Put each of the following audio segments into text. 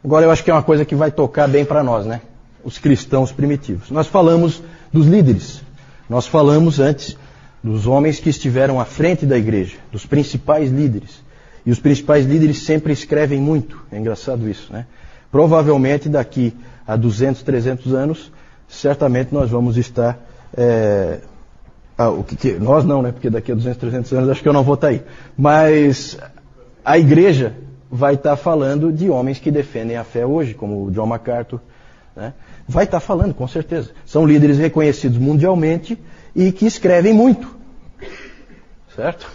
Agora eu acho que é uma coisa que vai tocar bem para nós, né? Os cristãos primitivos. Nós falamos dos líderes. Nós falamos antes dos homens que estiveram à frente da igreja, dos principais líderes. E os principais líderes sempre escrevem muito. É engraçado isso, né? Provavelmente daqui a 200, 300 anos, certamente nós vamos estar... nós não, né? Porque daqui a 200, 300 anos acho que eu não vou estar aí. Mas a igreja vai estar falando de homens que defendem a fé hoje, como o John MacArthur, né? Vai estar falando, com certeza. São líderes reconhecidos mundialmente e que escrevem muito. Certo?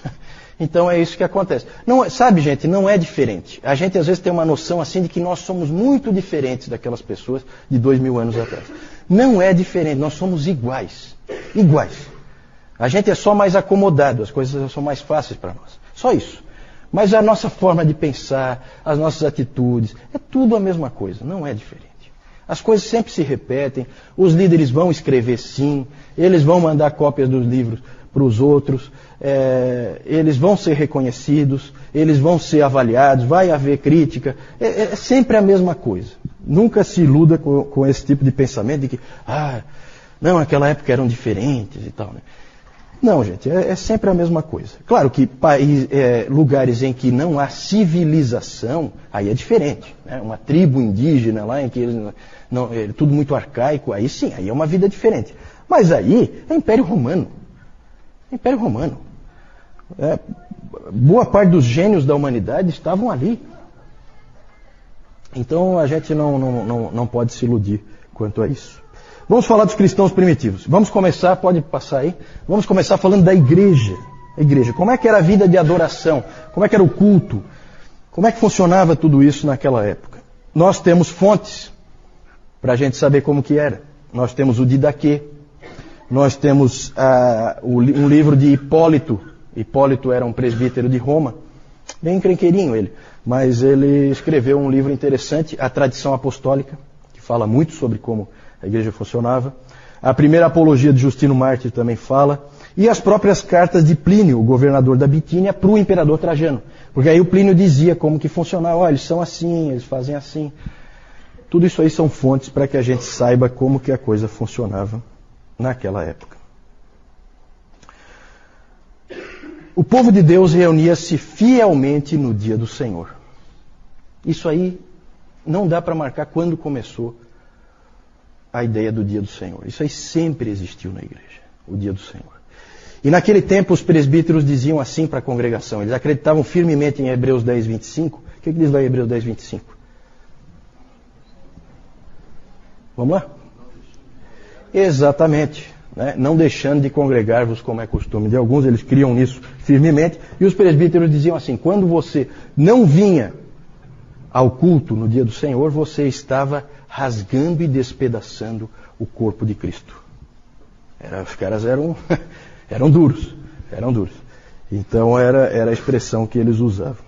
Então é isso que acontece. Não, sabe, gente, não é diferente. A gente às vezes tem uma noção assim de que nós somos muito diferentes daquelas pessoas de 2000 anos atrás. Não é diferente, nós somos iguais. Iguais. A gente é só mais acomodado, as coisas são mais fáceis para nós. Só isso. Mas a nossa forma de pensar, as nossas atitudes, é tudo a mesma coisa, não é diferente. As coisas sempre se repetem, os líderes vão escrever sim, eles vão mandar cópias dos livros para os outros, eles vão ser reconhecidos, eles vão ser avaliados, vai haver crítica, é sempre a mesma coisa. Nunca se iluda com esse tipo de pensamento de que, não, naquela época eram diferentes e tal, né? Não, gente, é sempre a mesma coisa. Claro que lugares em que não há civilização, aí é diferente, né? Uma tribo indígena lá em que é tudo muito arcaico, aí sim, aí é uma vida diferente. Mas aí é Império Romano. Império Romano. Boa parte dos gênios da humanidade estavam ali. Então a gente não pode se iludir quanto a isso. Vamos falar dos cristãos primitivos. Vamos começar, pode passar aí. Vamos começar falando da igreja. A igreja. Como é que era a vida de adoração? Como é que era o culto? Como é que funcionava tudo isso naquela época? Nós temos fontes para a gente saber como que era. Nós temos o Didaquê. Nós temos um livro de Hipólito. Hipólito era um presbítero de Roma. Bem encrenqueirinho ele. Mas ele escreveu um livro interessante, A Tradição Apostólica, que fala muito sobre como a igreja funcionava. A primeira apologia de Justino Mártir também fala. E as próprias cartas de Plínio, o governador da Bitínia, para o imperador Trajano. Porque aí o Plínio dizia como que funcionava. Olha, eles são assim, eles fazem assim. Tudo isso aí são fontes para que a gente saiba como que a coisa funcionava naquela época. O povo de Deus reunia-se fielmente no dia do Senhor. Isso aí não dá para marcar quando começou a ideia do dia do Senhor. Isso aí sempre existiu na igreja, o dia do Senhor. E naquele tempo os presbíteros diziam assim para a congregação, eles acreditavam firmemente em Hebreus 10, 25. O que diz lá em Hebreus 10, 25? Vamos lá? Exatamente. Né? Não deixando de congregar-vos como é costume de alguns, eles criam nisso firmemente. E os presbíteros diziam assim, quando você não vinha ao culto no dia do Senhor, você estava rasgando e despedaçando o corpo de Cristo. Os caras eram duros. Então era a expressão que eles usavam.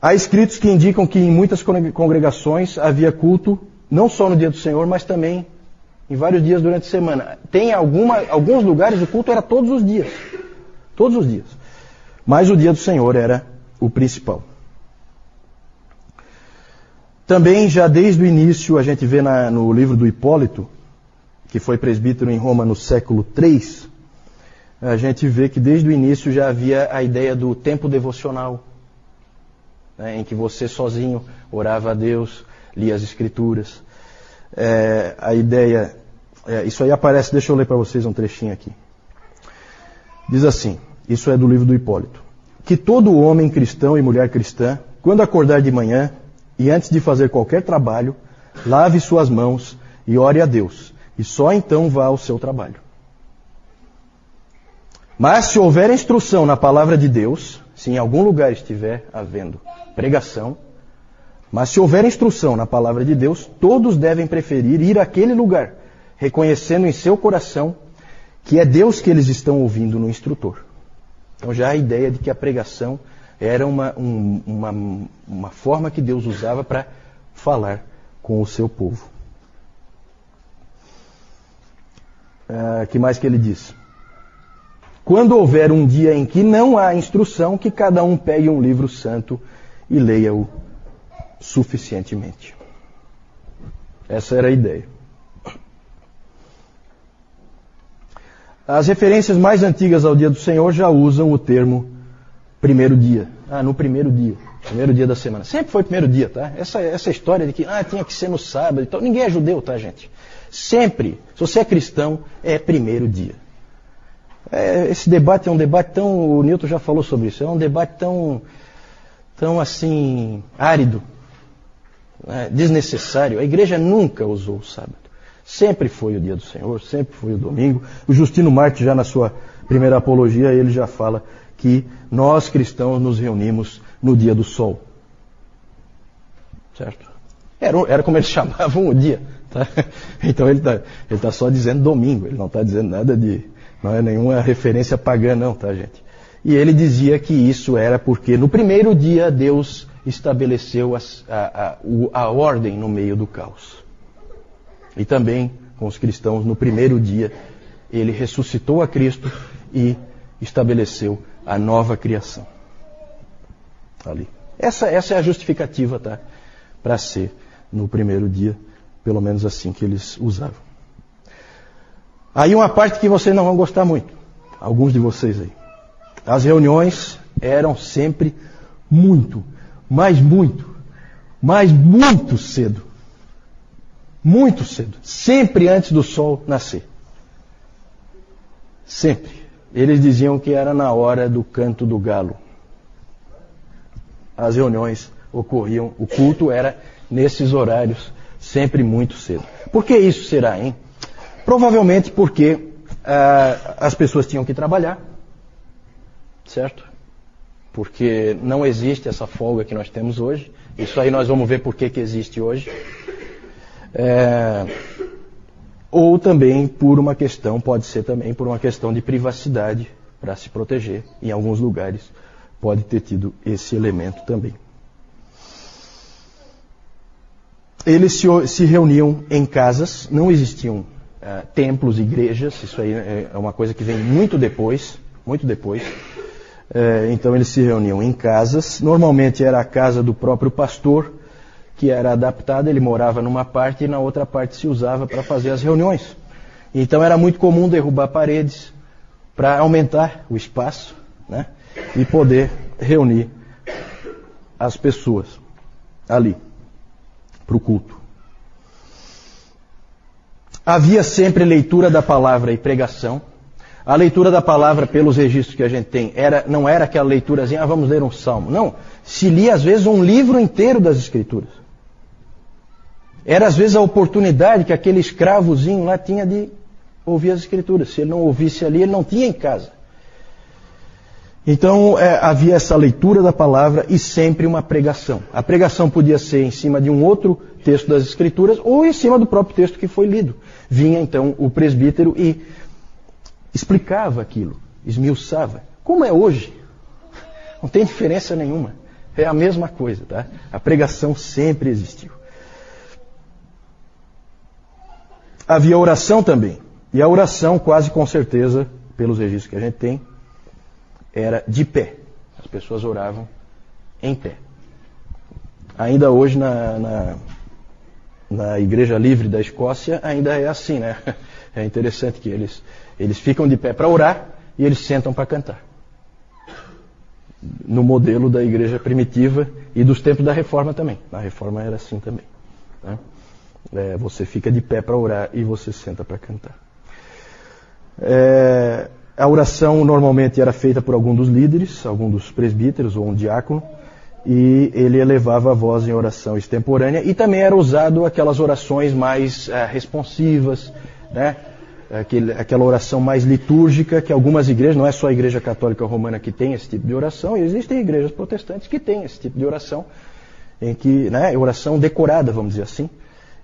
Há escritos que indicam que em muitas congregações havia culto, não só no dia do Senhor, mas também em vários dias durante a semana. Tem alguns lugares o culto era todos os dias. Todos os dias. Mas o dia do Senhor era o principal. Também, já desde o início, a gente vê no livro do Hipólito, que foi presbítero em Roma no século III, a gente vê que desde o início já havia a ideia do tempo devocional, né, em que você sozinho orava a Deus, lia as Escrituras. A ideia, isso aí aparece, deixa eu ler para vocês um trechinho aqui. Diz assim, isso é do livro do Hipólito, que todo homem cristão e mulher cristã, quando acordar de manhã, e antes de fazer qualquer trabalho, lave suas mãos e ore a Deus, e só então vá ao seu trabalho. Mas se houver instrução na palavra de Deus, se em algum lugar estiver havendo pregação, mas se houver instrução na palavra de Deus, todos devem preferir ir àquele lugar, reconhecendo em seu coração que é Deus que eles estão ouvindo no instrutor. Então já há a ideia de que a pregação era uma forma que Deus usava para falar com o seu povo. Que mais que ele diz? Quando houver um dia em que não há instrução, que cada um pegue um livro santo e leia-o suficientemente. Essa era a ideia. As referências mais antigas ao dia do Senhor já usam o termo primeiro dia. No primeiro dia da semana. Sempre foi primeiro dia, tá? Essa história de que tinha que ser no sábado e tal. Ninguém é judeu, tá, gente? Sempre, se você é cristão, é primeiro dia. Esse debate é um debate tão... O Newton já falou sobre isso. É um debate tão assim, árido, desnecessário. A igreja nunca usou o sábado. Sempre foi o dia do Senhor, sempre foi o domingo. O Justino Marte, já na sua primeira apologia, ele já fala que nós cristãos nos reunimos no dia do sol. Certo? Era como eles chamavam o dia. Tá? Então ele tá só dizendo domingo, ele não está dizendo nada de... Não é nenhuma referência pagã não, tá, gente? E ele dizia que isso era porque no primeiro dia Deus estabeleceu a ordem no meio do caos. E também com os cristãos, no primeiro dia, ele ressuscitou a Cristo e estabeleceu a nova criação. Ali. Essa é a justificativa, tá? Para ser no primeiro dia, pelo menos assim que eles usavam. Aí uma parte que vocês não vão gostar muito, alguns de vocês aí. As reuniões eram sempre muito cedo. Muito cedo. Sempre antes do sol nascer. Sempre. Eles diziam que era na hora do canto do galo. As reuniões ocorriam, o culto era nesses horários, sempre muito cedo. Por que isso será, hein? Provavelmente porque as pessoas tinham que trabalhar, certo? Porque não existe essa folga que nós temos hoje. Isso aí nós vamos ver por que existe hoje. Ou também pode ser também por uma questão de privacidade, para se proteger. Em alguns lugares pode ter tido esse elemento também. Eles se reuniam em casas, não existiam templos, igrejas, isso aí é uma coisa que vem muito depois. Então eles se reuniam em casas, normalmente era a casa do próprio pastor, que era adaptada, ele morava numa parte e na outra parte se usava para fazer as reuniões. Então era muito comum derrubar paredes para aumentar o espaço, né, e poder reunir as pessoas ali para o culto. Havia sempre leitura da palavra e pregação. A leitura da palavra, pelos registros que a gente tem, não era aquela leiturazinha, vamos ler um salmo. Não, se lia às vezes um livro inteiro das Escrituras. Era às vezes a oportunidade que aquele escravozinho lá tinha de ouvir as Escrituras. Se ele não ouvisse ali, ele não tinha em casa. Então havia essa leitura da palavra e sempre uma pregação. A pregação podia ser em cima de um outro texto das Escrituras ou em cima do próprio texto que foi lido. Vinha então o presbítero e explicava aquilo, esmiuçava. Como é hoje? Não tem diferença nenhuma. É a mesma coisa, tá? A pregação sempre existiu. Havia oração também. E a oração, quase com certeza, pelos registros que a gente tem, era de pé. As pessoas oravam em pé. Ainda hoje na Igreja Livre da Escócia ainda é assim, né? É interessante que eles ficam de pé para orar e eles sentam para cantar. No modelo da igreja primitiva e dos tempos da Reforma também. Na Reforma era assim também, né? Você fica de pé para orar e você senta para cantar. A oração normalmente era feita por algum dos líderes, algum dos presbíteros ou um diácono, e ele elevava a voz em oração extemporânea, e também era usado aquelas orações mais responsivas, né? Aquela oração mais litúrgica, que algumas igrejas, não é só a Igreja Católica Romana que tem esse tipo de oração, e existem igrejas protestantes que têm esse tipo de oração, em que, né, oração decorada, vamos dizer assim,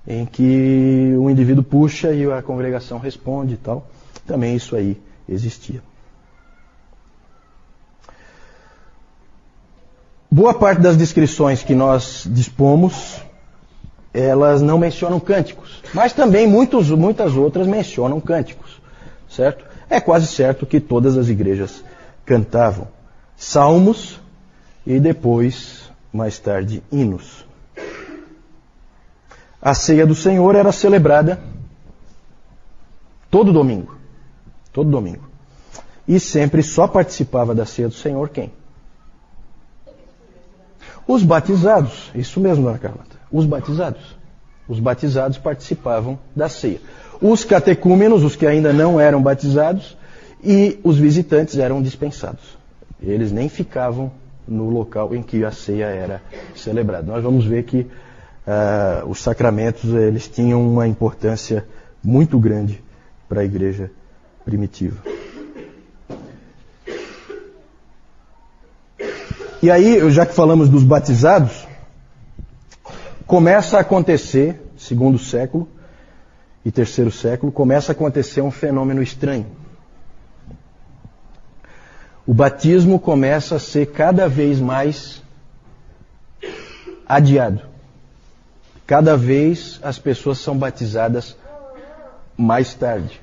em que o indivíduo puxa e a congregação responde e tal. Também isso aí existia. Boa parte das descrições que nós dispomos, elas não mencionam cânticos, mas também muitas outras mencionam cânticos, certo? É quase certo que todas as igrejas cantavam salmos e depois, mais tarde, hinos. a ceia do Senhor era celebrada todo domingo. Todo domingo. E sempre só participava da ceia do Senhor quem? Os batizados. Isso mesmo, dona Carlota. Os batizados. Os batizados participavam da ceia. Os catecúmenos, os que ainda não eram batizados, e os visitantes eram dispensados. Eles nem ficavam no local em que a ceia era celebrada. Nós vamos ver que os sacramentos eles tinham uma importância muito grande para a igreja primitiva. E aí, já que falamos dos batizados, começa a acontecer, segundo século e terceiro século, começa a acontecer um fenômeno estranho. O batismo começa a ser cada vez mais adiado. Cada vez as pessoas são batizadas mais tarde.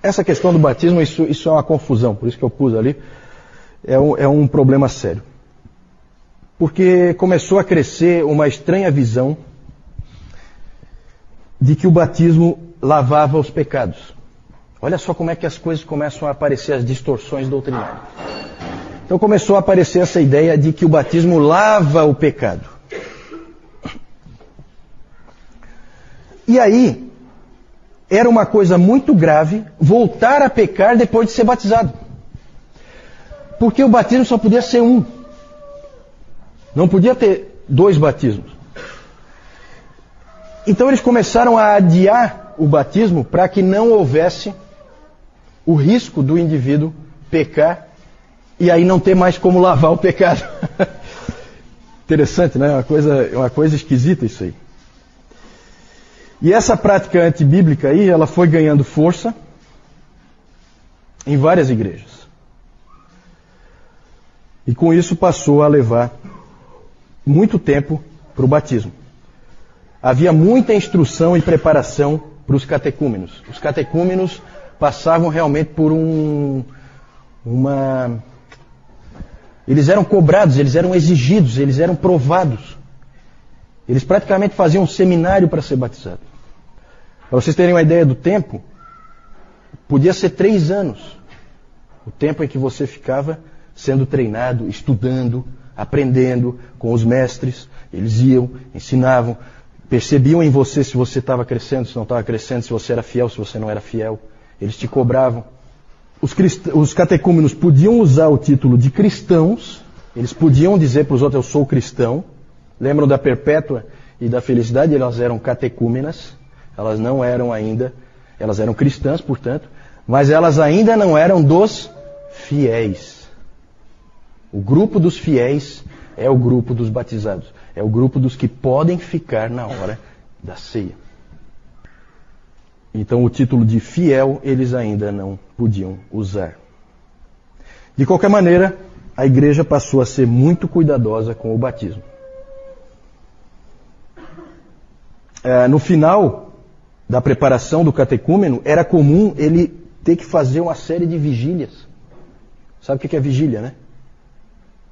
Essa questão do batismo, isso é uma confusão, por isso que eu pus ali, é um problema sério. Porque começou a crescer uma estranha visão de que o batismo lavava os pecados. Olha só como é que as coisas começam a aparecer, as distorções doutrinárias. Então começou a aparecer essa ideia de que o batismo lava o pecado. E aí, era uma coisa muito grave voltar a pecar depois de ser batizado. Porque o batismo só podia ser um. Não podia ter 2 batismos. Então eles começaram a adiar o batismo para que não houvesse o risco do indivíduo pecar e aí não ter mais como lavar o pecado. Interessante, né? É uma coisa esquisita isso aí. E essa prática antibíblica aí, ela foi ganhando força em várias igrejas. E com isso passou a levar muito tempo para o batismo. Havia muita instrução e preparação para os catecúmenos. Os catecúmenos passavam realmente por Eles eram cobrados, eles eram exigidos, eles eram provados. Eles praticamente faziam um seminário para ser batizado. Para vocês terem uma ideia do tempo, podia ser 3 anos. O tempo em que você ficava sendo treinado, estudando, aprendendo com os mestres. Eles iam, ensinavam, percebiam em você se você estava crescendo, se não estava crescendo, se você era fiel, se você não era fiel. Eles te cobravam. Os catecúmenos podiam usar o título de cristãos, eles podiam dizer para os outros, eu sou cristão. Lembram da Perpétua e da Felicidade? Elas eram catecúmenas, elas não eram ainda, elas eram cristãs, portanto, mas elas ainda não eram dos fiéis. O grupo dos fiéis é o grupo dos batizados, é o grupo dos que podem ficar na hora da ceia. Então o título de fiel eles ainda não podiam usar. De qualquer maneira, a igreja passou a ser muito cuidadosa com o batismo. No final da preparação do catecúmeno, era comum ele ter que fazer uma série de vigílias. Sabe o que é vigília, né?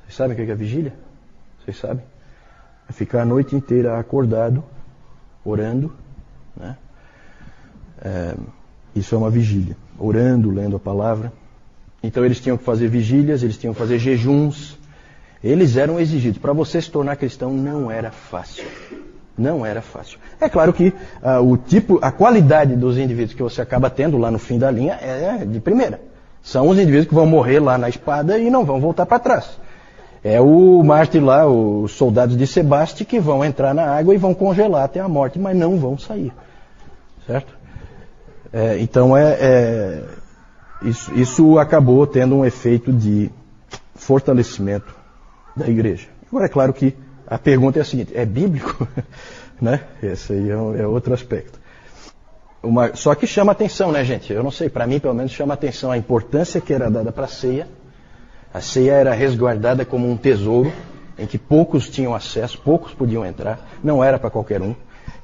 Vocês sabem o que é vigília? Vocês sabem? É ficar a noite inteira acordado, orando, né? Isso é uma vigília. Orando, lendo a palavra. Então eles tinham que fazer vigílias, eles tinham que fazer jejuns. Eles eram exigidos. Para você se tornar cristão não era fácil. Não era fácil. É claro que a qualidade dos indivíduos que você acaba tendo lá no fim da linha é de primeira. São os indivíduos que vão morrer lá na espada e não vão voltar para trás. É o mártir lá, os soldados de Sebaste, que vão entrar na água e vão congelar até a morte, mas não vão sair. Certo? Então isso acabou tendo um efeito de fortalecimento da igreja. Agora é claro que a pergunta é a seguinte, é bíblico? Né? Esse aí é outro aspecto. Só que chama atenção, né, gente? Eu não sei, para mim pelo menos chama atenção a importância que era dada para a ceia. A ceia era resguardada como um tesouro, em que poucos tinham acesso, poucos podiam entrar, não era para qualquer um.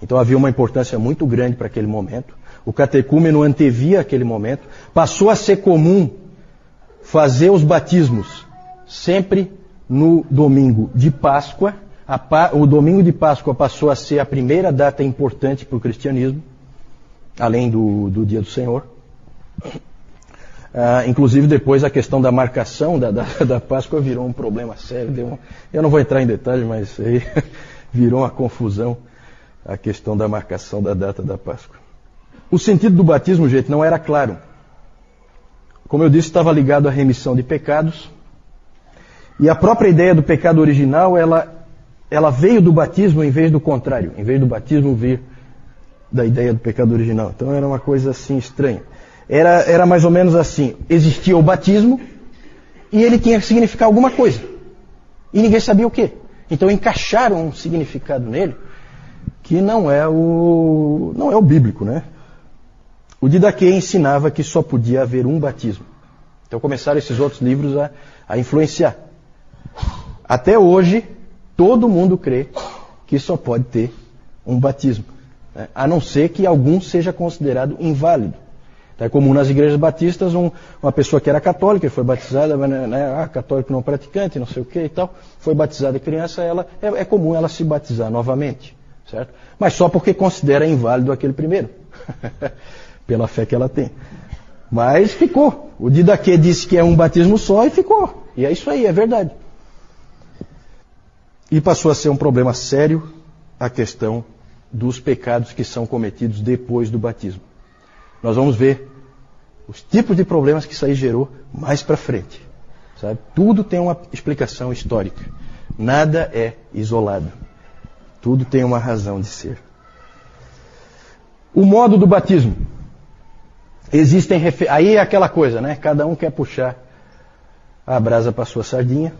Então havia uma importância muito grande para aquele momento. O catecúmeno antevia aquele momento. Passou a ser comum fazer os batismos sempre no domingo de Páscoa, O domingo de Páscoa passou a ser a primeira data importante para o cristianismo, além do Dia do Senhor. Inclusive depois a questão da marcação da Páscoa virou um problema sério. Eu não vou entrar em detalhes, mas aí virou uma confusão a questão da marcação da data da Páscoa. O sentido do batismo, gente, não era claro. Como eu disse, estava ligado à remissão de pecados. E a própria ideia do pecado original, ela veio do batismo em vez do contrário. Em vez do batismo vir da ideia do pecado original. Então era uma coisa assim estranha. Era mais ou menos assim. Existia o batismo e ele tinha que significar alguma coisa. E ninguém sabia o quê. Então encaixaram um significado nele que não é o bíblico, né? O Didaquê ensinava que só podia haver um batismo. Então começaram esses outros livros a influenciar. Até hoje, todo mundo crê que só pode ter um batismo, né? A não ser que algum seja considerado inválido. Então, é comum nas igrejas batistas uma pessoa que era católica e foi batizada, né, católico não praticante, não sei o que e tal, foi batizada criança, é comum ela se batizar novamente, certo? Mas só porque considera inválido aquele primeiro, pela fé que ela tem. Mas ficou. O Didaquê disse que é um batismo só e ficou. E é isso aí, é verdade. E passou a ser um problema sério a questão dos pecados que são cometidos depois do batismo. Nós vamos ver os tipos de problemas que isso aí gerou mais para frente. Sabe? Tudo tem uma explicação histórica. Nada é isolado. Tudo tem uma razão de ser. O modo do batismo. Aí é aquela coisa, né? Cada um quer puxar a brasa para a sua sardinha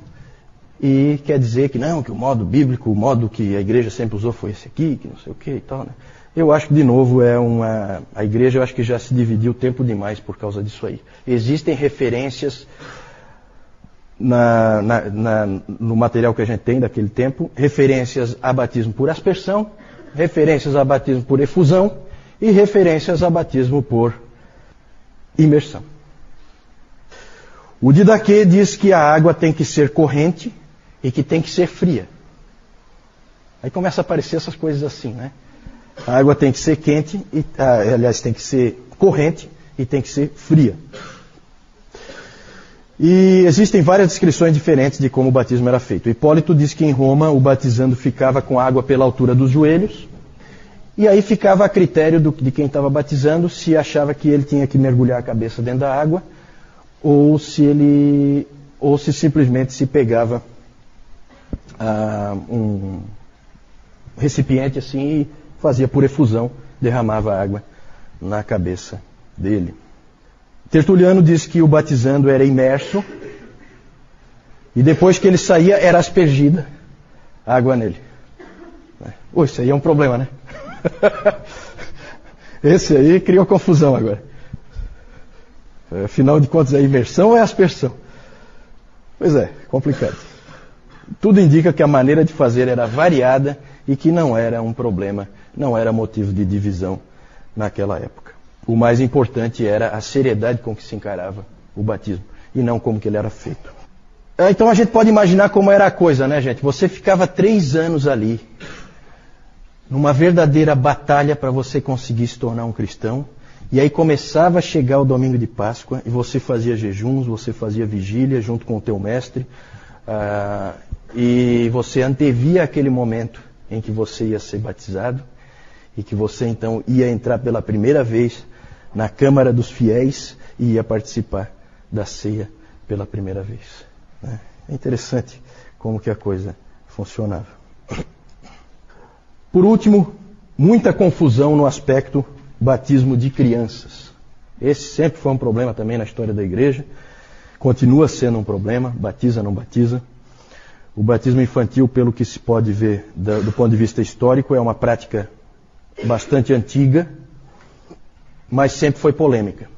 e quer dizer que não, que o modo bíblico, o modo que a igreja sempre usou foi esse aqui, que não sei o que e tal, né? Eu acho que, de novo, a igreja eu acho que já se dividiu tempo demais por causa disso aí. Existem referências no material que a gente tem daquele tempo, referências a batismo por aspersão, referências a batismo por efusão e referências a batismo por imersão. O Didaquê diz que a água tem que ser corrente e que tem que ser fria. Aí começa a aparecer essas coisas assim, né? A água tem que ser quente, aliás, tem que ser corrente e tem que ser fria. E existem várias descrições diferentes de como o batismo era feito. Hipólito diz que em Roma o batizando ficava com água pela altura dos joelhos, e aí ficava a critério de quem estava batizando se achava que ele tinha que mergulhar a cabeça dentro da água, ou se simplesmente se pegava um recipiente assim e fazia por efusão, derramava água na cabeça dele. Tertuliano diz que o batizando era imerso e depois que ele saía era aspergida água nele. Isso aí é um problema, né? Esse aí criou confusão agora. Afinal de contas, é imersão ou é aspersão? Pois é, complicado. Tudo indica que a maneira de fazer era variada e que não era um problema, não era motivo de divisão naquela época. O mais importante era a seriedade com que se encarava o batismo e não como que ele era feito. Então a gente pode imaginar como era a coisa, né, gente? Você ficava 3 anos ali, numa verdadeira batalha para você conseguir se tornar um cristão, e aí começava a chegar o domingo de Páscoa e você fazia jejuns, você fazia vigília junto com o teu mestre, e você antevia aquele momento em que você ia ser batizado e que você então ia entrar pela primeira vez na Câmara dos Fiéis e ia participar da ceia pela primeira vez. É interessante como que a coisa funcionava. Por último, muita confusão no aspecto batismo de crianças. Esse sempre foi um problema também na história da igreja. Continua sendo um problema, batiza, não batiza. O batismo infantil, pelo que se pode ver do ponto de vista histórico, é uma prática bastante antiga, mas sempre foi polêmica.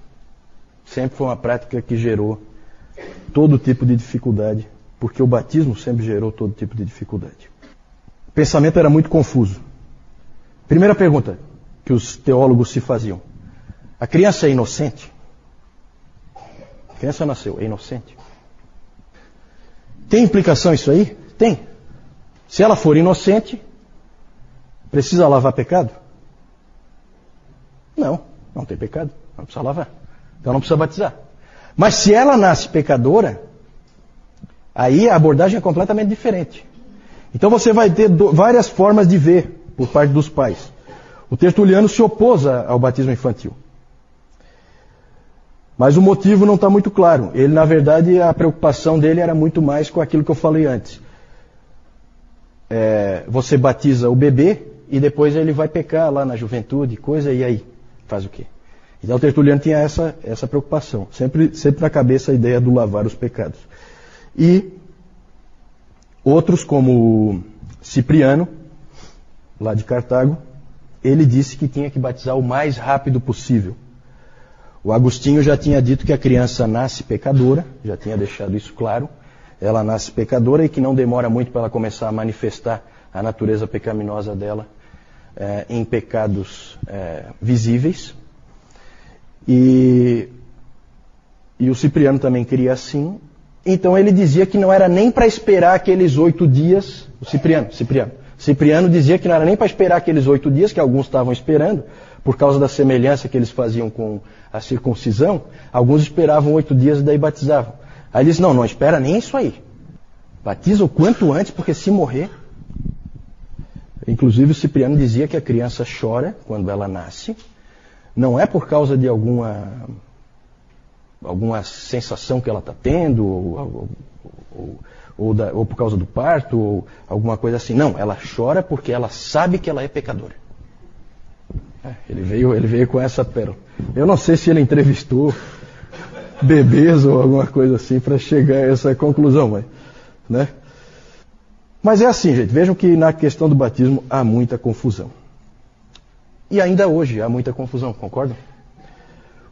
Sempre foi uma prática que gerou todo tipo de dificuldade, porque o batismo sempre gerou todo tipo de dificuldade. O pensamento era muito confuso. Primeira pergunta que os teólogos se faziam: a criança é inocente? A criança nasceu, é inocente? Tem implicação isso aí? Tem. Se ela for inocente, precisa lavar pecado? Não tem pecado, não precisa lavar. Então não precisa batizar. Mas se ela nasce pecadora, aí a abordagem é completamente diferente. Então você vai ter várias formas de ver por parte dos pais. O Tertuliano se opôs ao batismo infantil. Mas o motivo não está muito claro. Ele, na verdade, a preocupação dele era muito mais com aquilo que eu falei antes. Você batiza o bebê e depois ele vai pecar lá na juventude, coisa, e aí? Faz o quê? Então o Tertuliano tinha essa preocupação. Sempre na cabeça a ideia do lavar os pecados. E outros, como Cipriano, lá de Cartago, ele disse que tinha que batizar o mais rápido possível. O Agostinho já tinha dito que a criança nasce pecadora, já tinha deixado isso claro. Ela nasce pecadora e que não demora muito para ela começar a manifestar a natureza pecaminosa dela em pecados visíveis. E o Cipriano também queria assim. Então ele dizia que não era nem para esperar aqueles 8 dias. O Cipriano dizia que não era nem para esperar aqueles 8 dias, que alguns estavam esperando, por causa da semelhança que eles faziam com a circuncisão. Alguns esperavam 8 dias e daí batizavam. Aí ele disse, não espera nem isso aí. Batiza o quanto antes, porque se morrer... Inclusive o Cipriano dizia que a criança chora quando ela nasce. Não é por causa de alguma sensação que ela está tendo, ou por causa do parto, ou alguma coisa assim. Não, ela chora porque ela sabe que ela é pecadora. Ele veio com essa pérola. Eu não sei se ele entrevistou bebês ou alguma coisa assim para chegar a essa conclusão, mas é assim, gente. Vejam que na questão do batismo há muita confusão. E ainda hoje há muita confusão, concordam?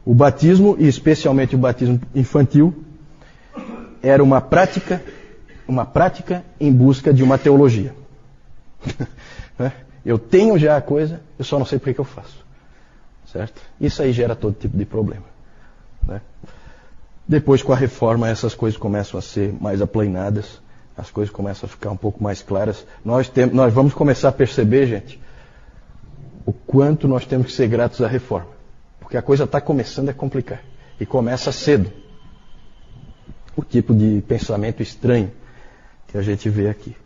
O batismo, e especialmente o batismo infantil, era uma prática em busca de uma teologia. Eu tenho já a coisa, eu só não sei por que eu faço. Certo? Isso aí gera todo tipo de problema. Depois, com a reforma, essas coisas começam a ser mais aplainadas, as coisas começam a ficar um pouco mais claras. Nós vamos começar a perceber, gente, o quanto nós temos que ser gratos à reforma. Porque a coisa está começando a complicar. E começa cedo. O tipo de pensamento estranho que a gente vê aqui.